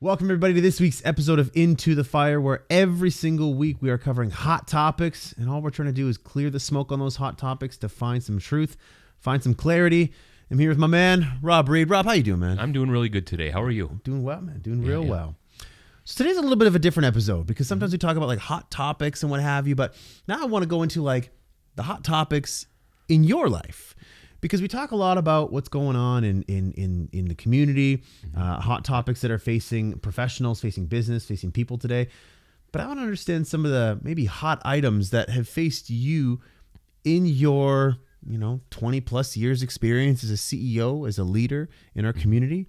Welcome, everybody, to this week's episode of Into the Fire, where every single week we are covering hot topics, and all we're trying to do is clear the smoke on those hot topics to find some truth, find some clarity. I'm here with my man, Rob Reed. Rob, how you doing, man? I'm doing really good today. How are you? Doing well, man. Doing real well. So today's a little bit of a different episode because sometimes we talk about like hot topics and what have you, but now I want to go into like the hot topics in your life. Because we talk a lot about what's going on in the community, hot topics that are facing professionals, facing business, facing people today. But I want to understand some of the maybe hot items that have faced you in your, 20 plus years experience as a CEO, as a leader in our community.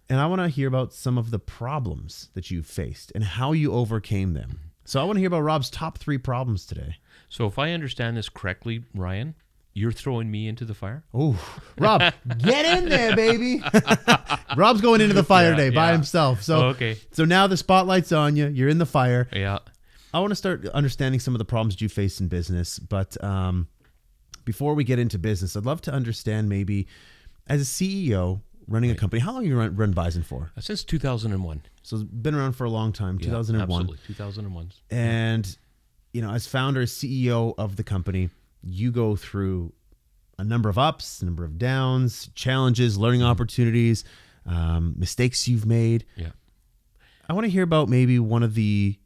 And I want to hear about some of the problems that you've faced and how you overcame them. So I want to hear about Rob's top 3 problems today. So if I understand this correctly, Ryan, you're throwing me into the fire? Oh, Rob, get in there, baby. Rob's going into the fire today by himself. So now the spotlight's on you. You're in the fire. Yeah. I want to start understanding some of the problems you face in business. But before we get into business, I'd love to understand maybe as a CEO running a company, how long have you run Bison for? Since 2001. So it's been around for a long time, 2001. Absolutely, 2001. And, as founder, as CEO of the company, you go through a number of ups, a number of downs, challenges, learning opportunities, mistakes you've made. Yeah. I want to hear about maybe one of the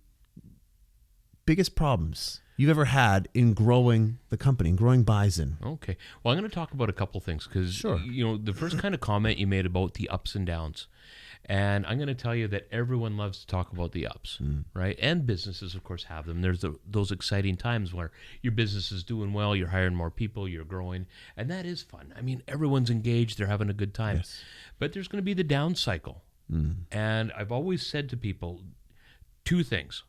biggest problems you've ever had in growing the company, in growing Bison. Okay. Well, I'm going to talk about a couple things because, the first kind of comment you made about the ups and downs. And I'm going to tell you that everyone loves to talk about the ups, right? And businesses, of course, have them. There's those exciting times where your business is doing well, you're hiring more people, you're growing, and that is fun. I mean, everyone's engaged, they're having a good time. Yes. But there's going to be the down cycle. And I've always said to people 2 things.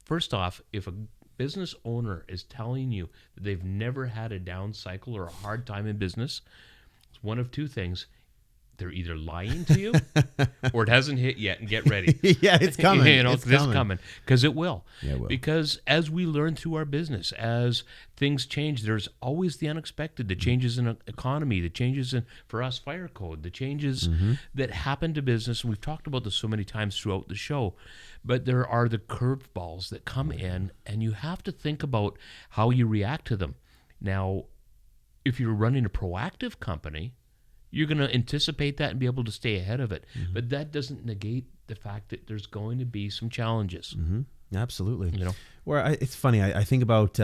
First off, if a business owner is telling you that they've never had a down cycle or a hard time in business, it's one of 2 things. They're either lying to you or it hasn't hit yet, and get ready. Yeah, it's coming. It's coming because it will. Yeah, it will. Because as we learn through our business, as things change, there's always the unexpected, the changes in economy, the changes in, for us, fire code, the changes that happen to business. And we've talked about this so many times throughout the show, but there are the curveballs that come in, and you have to think about how you react to them. Now, if you're running a proactive company, you're going to anticipate that and be able to stay ahead of it. But that doesn't negate the fact that there's going to be some challenges. Absolutely. It's funny. I think about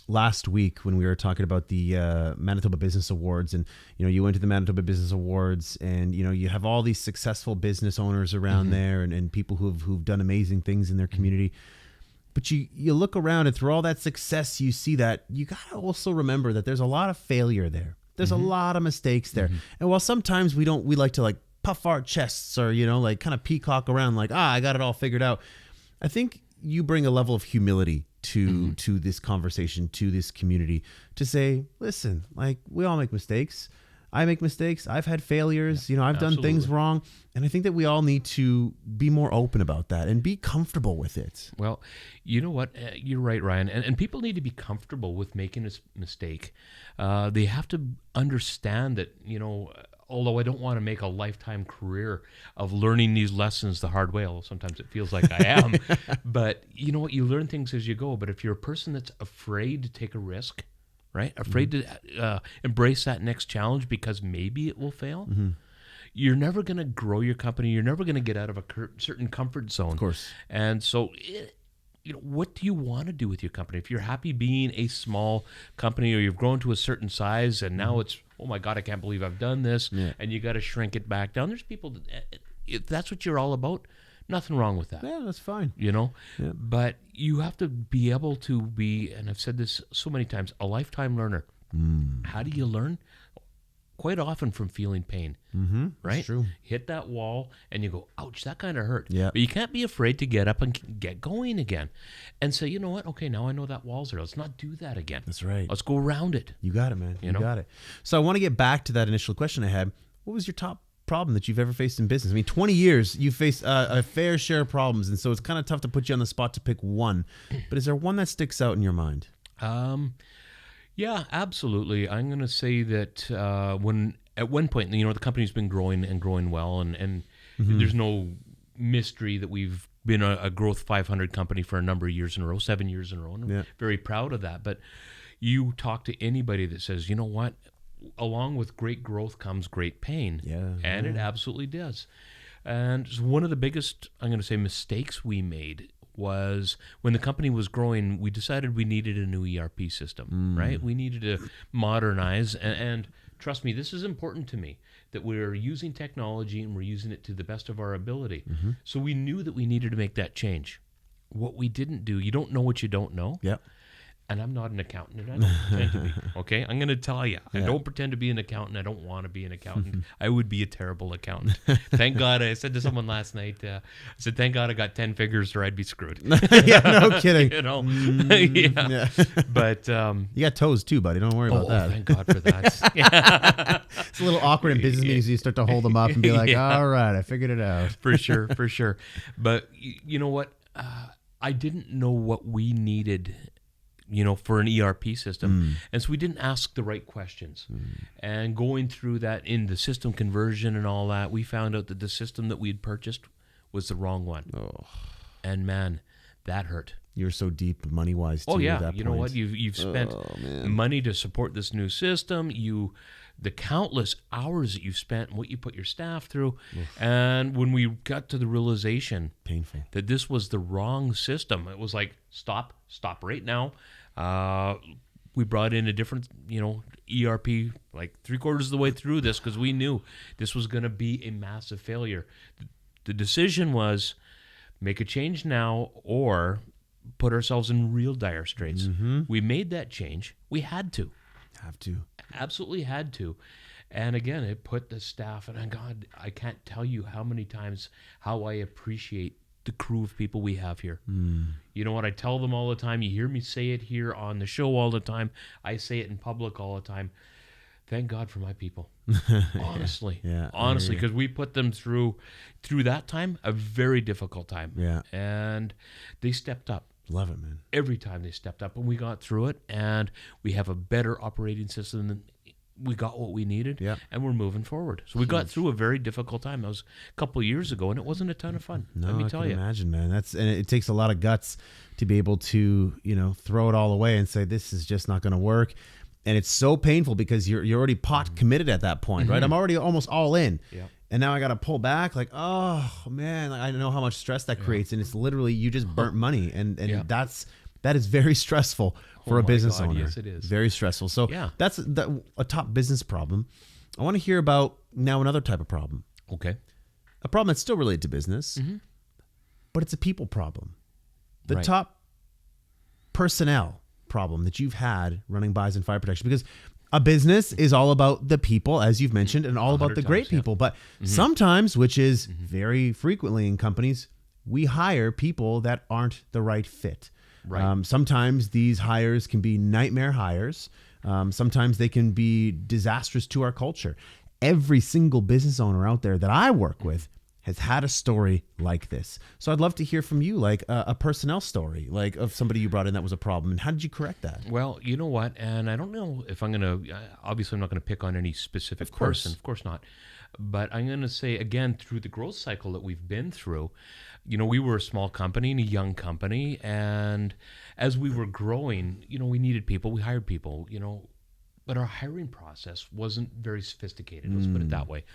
last week when we were talking about the Manitoba Business Awards, and you went to the Manitoba Business Awards, and you have all these successful business owners around there, and people who've done amazing things in their community. But you look around, and through all that success, you see that you got to also remember that there's a lot of failure there. There's a lot of mistakes there. And while sometimes we like to like puff our chests or, like kind of peacock around like, I got it all figured out. I think you bring a level of humility to this conversation, to this community, to say, listen, like we all make mistakes. I make mistakes. I've had failures. I've done things wrong. And I think that we all need to be more open about that and be comfortable with it. Well, you know what? You're right, Ryan. And people need to be comfortable with making a mistake. They have to understand that, although I don't want to make a lifetime career of learning these lessons the hard way, although sometimes it feels like I am. But you know what? You learn things as you go. But if you're a person that's afraid to take a risk, right? Afraid to embrace that next challenge because maybe it will fail. You're never going to grow your company. You're never going to get out of a certain comfort zone. Of course. And so, what do you want to do with your company? If you're happy being a small company or you've grown to a certain size and now it's, oh my God, I can't believe I've done this, and you got to shrink it back down. There's people that, if that's what you're all about, nothing wrong with that. Yeah, that's fine. But you have to be able to be, and I've said this so many times, a lifetime learner. How do you learn? Quite often from feeling pain, right? That's true. Hit that wall and you go, ouch, that kind of hurt. Yeah. But you can't be afraid to get up and get going again and say, you know what? Okay, now I know that wall's there. Let's not do that again. That's right. Let's go around it. You got it, man. You got it. So I want to get back to that initial question I had. What was your top problem that you've ever faced in business? I mean, 20 years, you faced a fair share of problems, and so it's kind of tough to put you on the spot to pick one. But is there one that sticks out in your mind? Yeah, absolutely. I'm going to say that at one point, the company's been growing and growing well, and There's no mystery that we've been a growth 500 company for a number of years in a row, 7 years in a row, and I'm very proud of that. But you talk to anybody that says, you know what, along with great growth comes great pain. And it absolutely does. And one of the biggest, I'm going to say, mistakes we made was when the company was growing, we decided we needed a new ERP system, right? We needed to modernize. And trust me, this is important to me, that we're using technology and we're using it to the best of our ability. So we knew that we needed to make that change. What we didn't do, you don't know what you don't know. And I'm not an accountant, and I don't pretend to be. Okay, I'm going to tell you, I don't pretend to be an accountant. I don't want to be an accountant. I would be a terrible accountant. Thank God, I said to someone last night, I said, thank God I got 10 figures or I'd be screwed. No kidding. You know, But you got toes too, buddy. Don't worry about that. Thank God for that. It's a little awkward in business meetings. You start to hold them up and be like, all right, I figured it out. For sure. But you know what? I didn't know what we needed, for an ERP system. And so we didn't ask the right questions. And going through that in the system conversion and all that, we found out that the system that we had purchased was the wrong one. And man, that hurt. You're so deep money-wise too. At that point. You know what? You've spent money to support this new system. The countless hours that you've spent and what you put your staff through. And when we got to the realization painful that this was the wrong system, it was like, stop right now. We brought in a different, ERP like 3/4 of the way through this because we knew this was going to be a massive failure. The decision was make a change now or put ourselves in real dire straits. We made that change. We had to. Absolutely had to. And again, it put the staff, and God, I can't tell you how many times how I appreciate the crew of people we have here. You know what? I tell them all the time. You hear me say it here on the show all the time. I say it in public all the time. Thank God for my people. Honestly. Honestly, because we put them through that time, a very difficult time. And they stepped up. Love it, man. Every time they stepped up, and we got through it, and we have a better operating system than we got what we needed, and we're moving forward. So we got through a very difficult time. That was a couple of years ago, and it wasn't a ton of fun. No, let me tell you. I can imagine, man. And it takes a lot of guts to be able to, throw it all away and say, this is just not going to work. And it's so painful because you're already pot committed at that point, right? I'm already almost all in. And now I got to pull back like, oh man, I know how much stress that creates. And it's literally, you just burnt money. And that is very stressful for a business owner. Yes, it is. Very stressful. So that's a top business problem. I want to hear about now another type of problem. Okay. A problem that's still related to business, but it's a people problem. The top personnel problem that you've had running Bison Fire Protection, because a business is all about the people, as you've mentioned, and all about the great people. But sometimes, which is very frequently in companies, we hire people that aren't the right fit. Sometimes these hires can be nightmare hires. Sometimes they can be disastrous to our culture. Every single business owner out there that I work with has had a story like this. So I'd love to hear from you, like a personnel story, like of somebody you brought in that was a problem. And how did you correct that? Well, you know what? And I don't know if I'm going to, obviously I'm not going to pick on any specific person. Of course not. But I'm going to say, again, through the growth cycle that we've been through, we were a small company and a young company. And as we were growing, we needed people. We hired people, but our hiring process wasn't very sophisticated. Let's put it that way.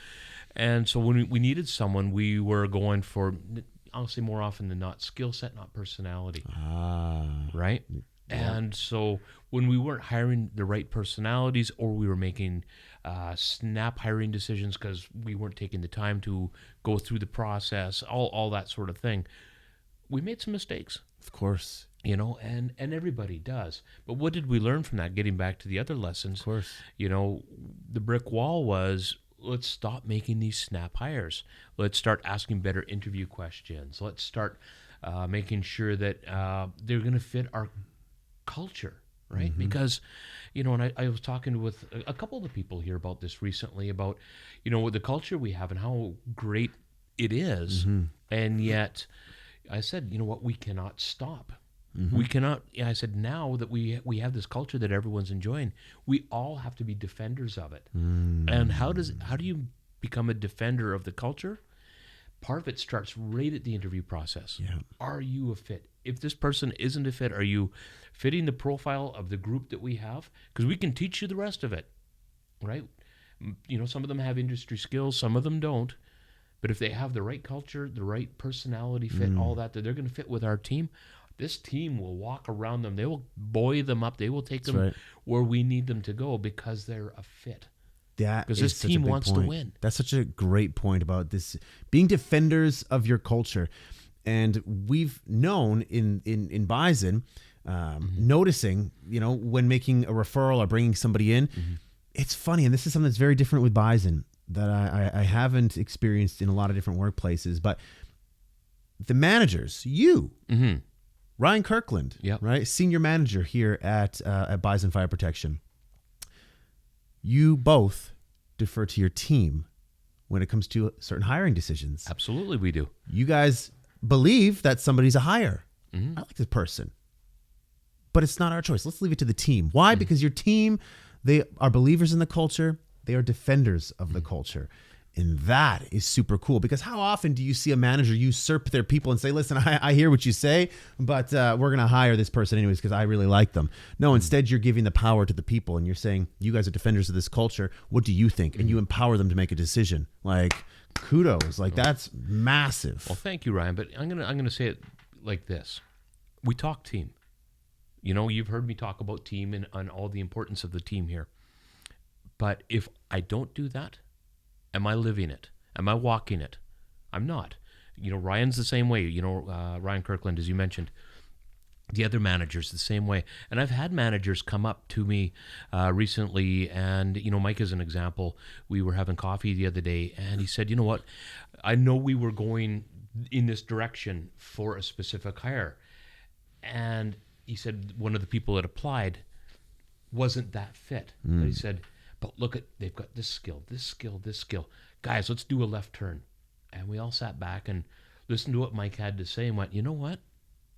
And so when we needed someone, we were going for, I'll say more often than not, skill set, not personality. Right? Yeah. And so when we weren't hiring the right personalities, or we were making snap hiring decisions because we weren't taking the time to go through the process, all that sort of thing, we made some mistakes. Of course. And everybody does. But what did we learn from that? Getting back to the other lessons, of course. The brick wall was, let's stop making these snap hires. Let's start asking better interview questions. Let's start making sure that they're going to fit our culture, right? Because, and I was talking with a couple of the people here about this recently, about, with the culture we have and how great it is. And yet I said, what, we cannot stop. We cannot. I said, now that we have this culture that everyone's enjoying, we all have to be defenders of it. And how do you become a defender of the culture? part of it starts right at the interview process. Yeah. Are you a fit? If this person isn't a fit, are you fitting the profile of the group that we have? Because we can teach you the rest of it, right? Some of them have industry skills, some of them don't. But if they have the right culture, the right personality fit, all that they're going to fit with our team, this team will walk around them. They will buoy them up. They will take them where we need them to go because they're a fit. Because this team wants to win. That's such a great point about this being defenders of your culture. And we've known in Bison, noticing, when making a referral or bringing somebody in, it's funny. And this is something that's very different with Bison that I haven't experienced in a lot of different workplaces. But the managers, Ryan Kirkland, right, senior manager here at Bison Fire Protection, you both defer to your team when it comes to certain hiring decisions. Absolutely, we do. You guys believe that somebody's a hire. I like this person, but it's not our choice. Let's leave it to the team. Why? Because your team, they are believers in the culture. They are defenders of the culture. And that is super cool, because how often do you see a manager usurp their people and say, listen, I hear what you say, but we're going to hire this person anyways because I really like them. No, instead you're giving the power to the people and you're saying, you guys are defenders of this culture. What do you think? And you empower them to make a decision. Like, kudos. Like, that's massive. Well, thank you, Ryan. But I'm gonna say it like this. We talk team. You've heard me talk about team and all the importance of the team here. But if I don't do that, am I living it? Am I walking it? I'm not. Ryan's the same way. Ryan Kirkland, as you mentioned. The other managers the same way. And I've had managers come up to me recently, and, Mike is an example. We were having coffee the other day, and he said, you know what? I know we were going in this direction for a specific hire. And he said one of the people that applied wasn't that fit. But he said, but look they've got this skill. Guys, let's do a left turn. And we all sat back and listened to what Mike had to say and went, you know what?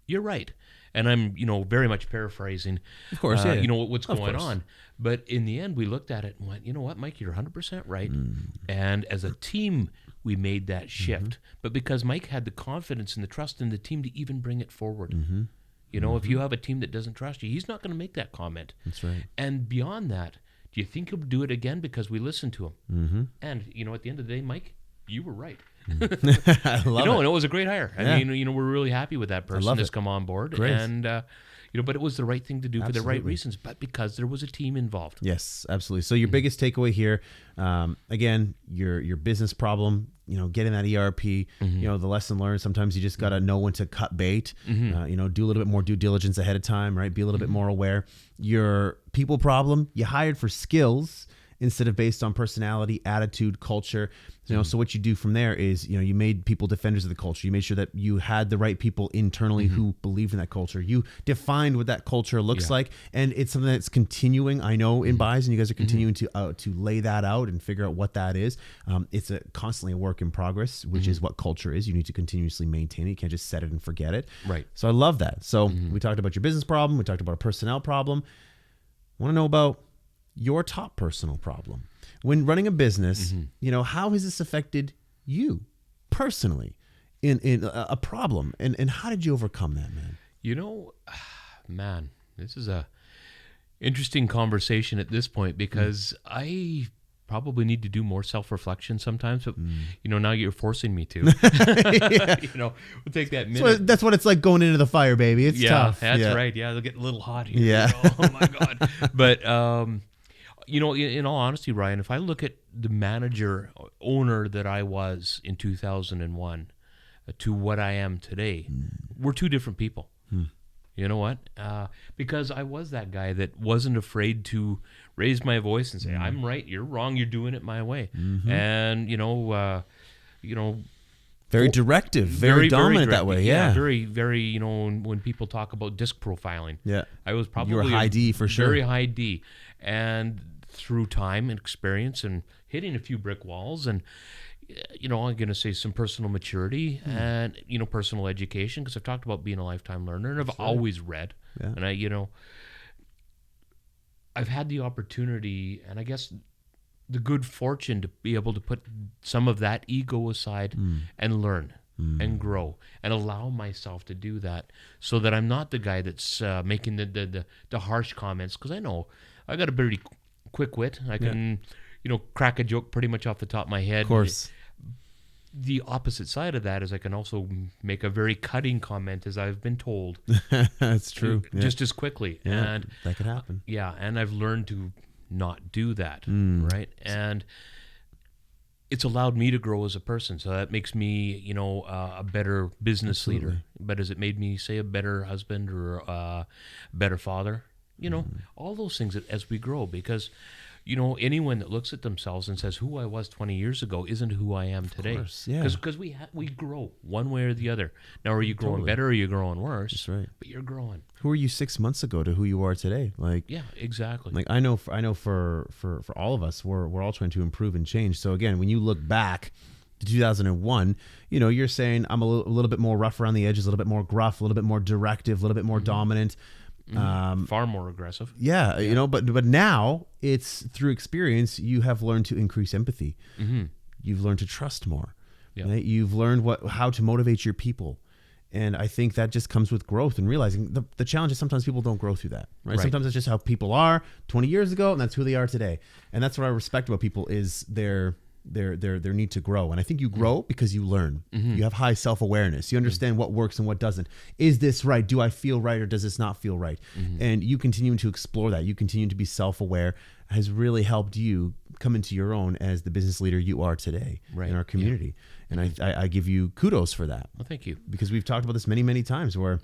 You're right. And I'm, very much paraphrasing, of course, what's going on. But in the end, we looked at it and went, you know what, Mike, you're 100% right. And as a team, we made that shift. But because Mike had the confidence and the trust in the team to even bring it forward. If you have a team that doesn't trust you, he's not going to make that comment. That's right. And beyond that, do you think he'll do it again because we listened to him? And, at the end of the day, Mike, you were right. I love it. And it was a great hire. I mean, we're really happy with that person that's come on board. Great. And, but it was the right thing to do for the right reasons, but because there was a team involved. Yes, absolutely. So your biggest takeaway here, again, your business problem, getting that ERP, the lesson learned, sometimes you just got to know when to cut bait, do a little bit more due diligence ahead of time, right? Be a little bit more aware. Your people problem, you hired for skills instead of based on personality, attitude, culture. So what you do from there is, you made people defenders of the culture. You made sure that you had the right people internally who believed in that culture. You defined what that culture looks like, and it's something that's continuing. I know in Bison, you guys are continuing to lay that out and figure out what that is. It's constantly a work in progress, which is what culture is. You need to continuously maintain it. You can't just set it and forget it. Right. So I love that. So we talked about your business problem. We talked about a personnel problem. I want to know about your top personal problem. When running a business, how has this affected you personally in a problem? And how did you overcome that, man? Man, this is a interesting conversation at this point because I probably need to do more self-reflection sometimes, but now you're forcing me to. We'll take that minute. So that's what it's like going into the fire, baby. It's tough. That's right. Yeah, they'll get a little hot here. Yeah. Oh my God. But in all honesty, Ryan, if I look at the owner that I was in 2001 to what I am today, we're two different people. You know what? Because I was that guy that wasn't afraid to raise my voice and say, I'm right, you're wrong, you're doing it my way. And, very directive, very dominant that way. Yeah. Very, very, when people talk about disc profiling. Yeah. I was probably you were high D for sure. Very high D. And through time and experience and hitting a few brick walls and, I'm going to say some personal maturity and, personal education, because I've talked about being a lifetime learner and I've always read. Yeah. And I, I've had the opportunity, and I guess the good fortune to be able to put some of that ego aside and learn and grow and allow myself to do that, so that I'm not the guy that's making the harsh comments, because I know I got a pretty quick wit. I can crack a joke pretty much off the top of my head. Of course. The opposite side of that is I can also make a very cutting comment, as I've been told. That's true. Just as quickly. Yeah, and that could happen. And I've learned to not do that, right? And it's allowed me to grow as a person. So that makes me, a better business leader. But has it made me, say, a better husband or a better father? All those things as we grow, because anyone that looks at themselves and says who I was 20 years ago isn't who I am today. Of course, yeah. Because we grow one way or the other. Now, are you growing better or are you growing worse? That's right. But you're growing. Who were you 6 months ago to who you are today? Yeah, exactly. Like I know for all of us, we're all trying to improve and change. So again, when you look back to 2001, you're saying I'm a little bit more rough around the edges, a little bit more gruff, a little bit more directive, a little bit more dominant. Far more aggressive. Yeah, but now it's through experience you have learned to increase empathy. You've learned to trust more. Right? You've learned how to motivate your people, and I think that just comes with growth and realizing the challenge is sometimes people don't grow through that. Right? Sometimes it's just how people are 20 years ago, and that's who they are today. And that's what I respect about people is their need to grow. And I think you grow because you learn. You have high self-awareness. You understand what works and what doesn't. Is this right? Do I feel right, or does this not feel right? And you continuing to explore that, you continue to be self-aware, has really helped you come into your own as the business leader you are today in our community. And I give you kudos for that. Well, thank you. Because we've talked about this many, many times where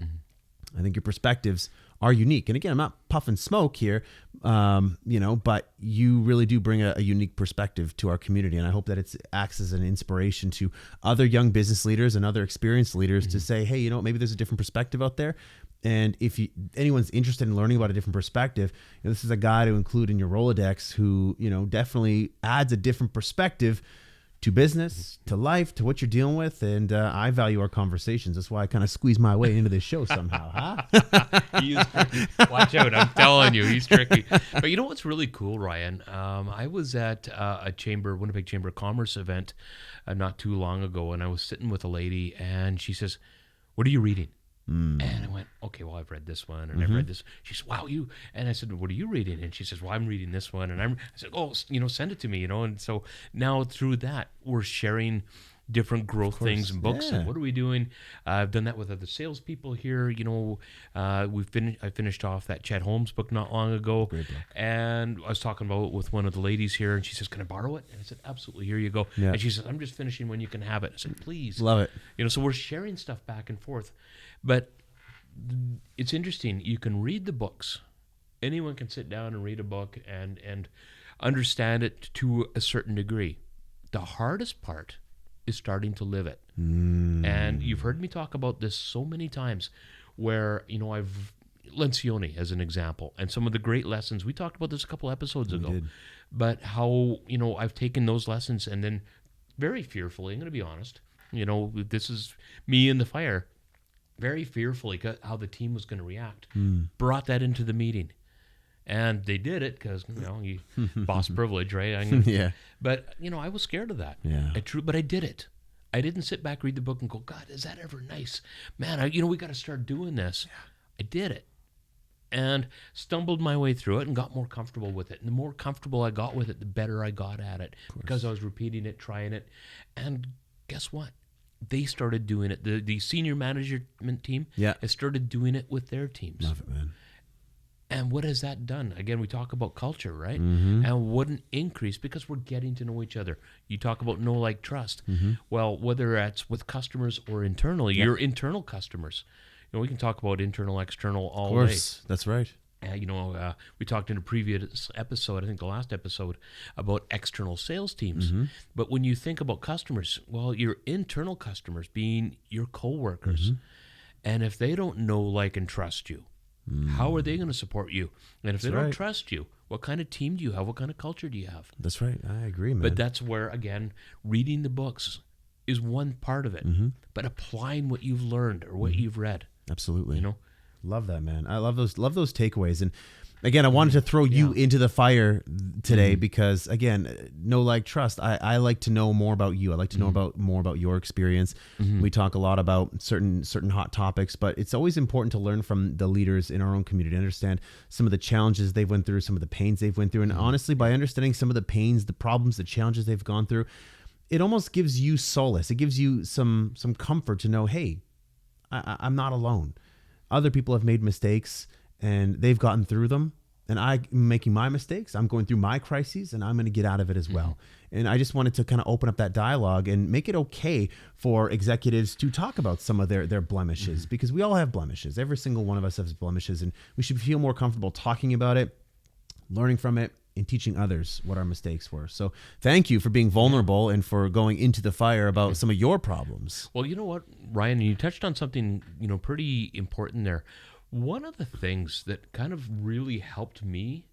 I think your perspectives are unique. And again, I'm not puffing smoke here, but you really do bring a unique perspective to our community. And I hope that it acts as an inspiration to other young business leaders and other experienced leaders to say, hey, maybe there's a different perspective out there. And if anyone's interested in learning about a different perspective, this is a guy to include in your Rolodex who, definitely adds a different perspective to business, to life, to what you're dealing with. And I value our conversations. That's why I kind of squeeze my way into this show somehow, huh? He is tricky. Watch out. I'm telling you, he's tricky. But you know what's really cool, Ryan? I was at a Winnipeg Chamber of Commerce event not too long ago, and I was sitting with a lady, and she says, "What are you reading?" And I went, okay, well, I've read this one, and I've read this. She said, wow, you. And I said, what are you reading? And she says, well, I'm reading this one. And I said, oh, send it to me, And so now through that, we're sharing different growth things and books. Yeah. And what are we doing? I've done that with other salespeople here. I finished off that Chet Holmes book not long ago. Great book. And I was talking about it with one of the ladies here, and she says, can I borrow it? And I said, absolutely, here you go. Yeah. And she says, I'm just finishing when you can have it. I said, please. Love it. So we're sharing stuff back and forth. But it's interesting. You can read the books. Anyone can sit down and read a book and understand it to a certain degree. The hardest part is starting to live it. And you've heard me talk about this so many times where, I've Lencioni as an example, and some of the great lessons. We talked about this a couple episodes ago. But how, I've taken those lessons and then very fearfully, I'm going to be honest, this is me in the fire, very fearfully how the team was going to react, brought that into the meeting. And they did it because, boss privilege, right? Yeah. But, I was scared of that. Yeah. But I did it. I didn't sit back, read the book, and go, God, is that ever nice? Man, we got to start doing this. Yeah. I did it. And stumbled my way through it and got more comfortable with it. And the more comfortable I got with it, the better I got at it. Because I was repeating it, trying it. And guess what? They started doing it. The senior management team has started doing it with their teams. Love it, man. And what has that done? Again, we talk about culture, right? And what an increase, because we're getting to know each other. You talk about know, like, trust. Well, whether that's with customers or internally, your internal customers. We can talk about internal, external all day. Of course, that's right. We talked in a previous episode, I think the last episode, about external sales teams. But when you think about customers, well, your internal customers being your coworkers. And if they don't know, like, and trust you, how are they going to support you? And if they don't trust you, what kind of team do you have? What kind of culture do you have? That's right. I agree, man. But that's where, again, reading the books is one part of it. But applying what you've learned or what you've read. Absolutely. Love that, man. I love those takeaways. And Again, I wanted to throw you into the fire today because, again, know, like, trust. I like to know more about you. I like to know more about your experience. We talk a lot about certain hot topics, but it's always important to learn from the leaders in our own community, understand some of the challenges they've went through, some of the pains they've went through. And honestly, by understanding some of the pains, the problems, the challenges they've gone through, it almost gives you solace. It gives you some comfort to know, hey, I'm not alone. Other people have made mistakes and they've gotten through them, and I'm making my mistakes. I'm going through my crises, and I'm going to get out of it as well. And I just wanted to kind of open up that dialogue and make it okay for executives to talk about some of their blemishes, because we all have blemishes. Every single one of us has blemishes, and we should feel more comfortable talking about it, learning from it, and teaching others what our mistakes were. So thank you for being vulnerable and for going into the fire about some of your problems. Well, you know what, Ryan, you touched on something, pretty important there. One of the things that kind of really helped me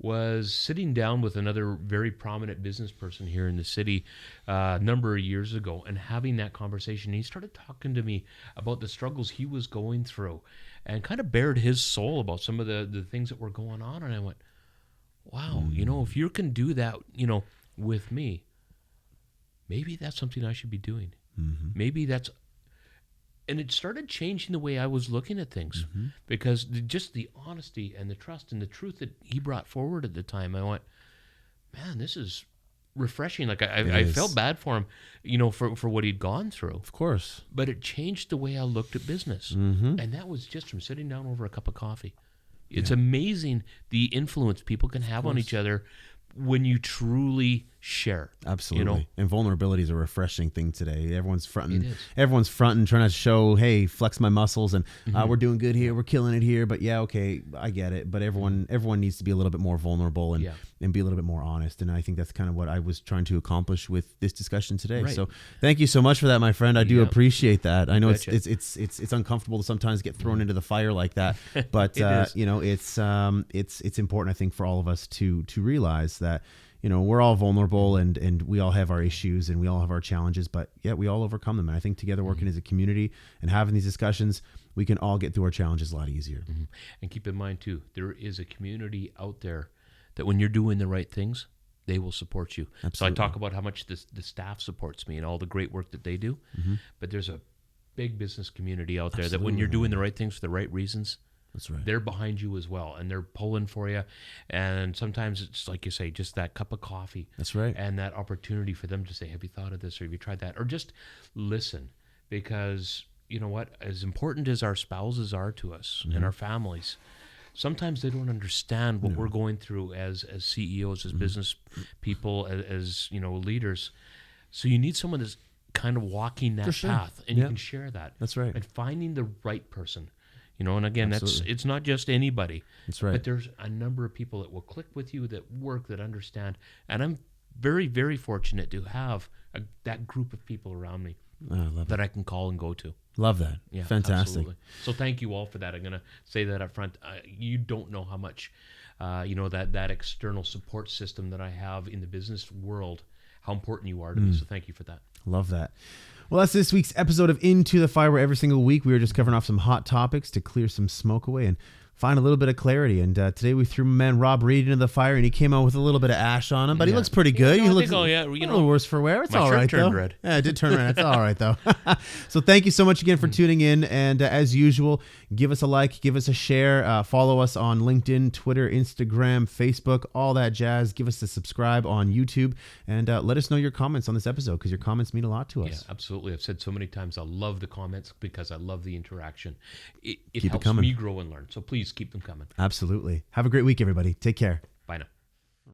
was sitting down with another very prominent business person here in the city a number of years ago and having that conversation. He started talking to me about the struggles he was going through and kind of bared his soul about some of the things that were going on. And I went, wow, if you can do that, with me, maybe that's something I should be doing. Maybe that's... And it started changing the way I was looking at things because just the honesty and the trust and the truth that he brought forward at the time, I went, man, this is refreshing. Like I felt bad for him, for what he'd gone through. Of course. But it changed the way I looked at business. And that was just from sitting down over a cup of coffee. It's amazing the influence people can have on each other when you truly share. Absolutely. And vulnerability is a refreshing thing today. Everyone's fronting, trying to show, hey, flex my muscles, and we're doing good here, we're killing it here. But yeah, okay, I get it. But everyone needs to be a little bit more vulnerable and be a little bit more honest. And I think that's kind of what I was trying to accomplish with this discussion today. Right. So thank you so much for that, my friend. I do appreciate that. I know it's uncomfortable to sometimes get thrown into the fire like that, but it's important, I think, for all of us to realize that we're all vulnerable and we all have our issues and we all have our challenges, but yet we all overcome them. And I think together working as a community and having these discussions, we can all get through our challenges a lot easier. And keep in mind too, there is a community out there that when you're doing the right things, they will support you. Absolutely. So I talk about how much the staff supports me and all the great work that they do, but there's a big business community out there that when you're doing the right things for the right reasons, that's right, they're behind you as well, and they're pulling for you. And sometimes it's like you say, just that cup of coffee. That's right. And that opportunity for them to say, have you thought of this, or have you tried that? Or just listen, because you know what? As important as our spouses are to us and our families, sometimes they don't understand what we're going through as CEOs, as business people, as leaders. So you need someone that's kind of walking that path, and you can share that. That's right. And finding the right person. And again, it's not just anybody. That's right. But there's a number of people that will click with you, that work, that understand. And I'm very, very fortunate to have that group of people around me that I can call and go to. Love that. Yeah, fantastic. Absolutely. So thank you all for that. I'm going to say that up front. You don't know how much, that external support system that I have in the business world, how important you are to me. So thank you for that. Love that. Well, that's this week's episode of Into the Fire, where every single week we are just covering off some hot topics to clear some smoke away and find a little bit of clarity. And today we threw my man Rob Reed into the fire, and he came out with a little bit of ash on him, but he looks pretty good. He looks a little worse for wear. It's all right, though. Red. Yeah, it did turn red. It's all right, though. So thank you so much again for tuning in. And as usual, give us a like, give us a share, follow us on LinkedIn, Twitter, Instagram, Facebook, all that jazz. Give us a subscribe on YouTube, and let us know your comments on this episode, because your comments mean a lot to us. Yeah, absolutely. I've said so many times I love the comments because I love the interaction. It Keep helps it coming. me grow and learn. So please keep them coming. Absolutely. Have a great week, everybody. Take care. Bye now.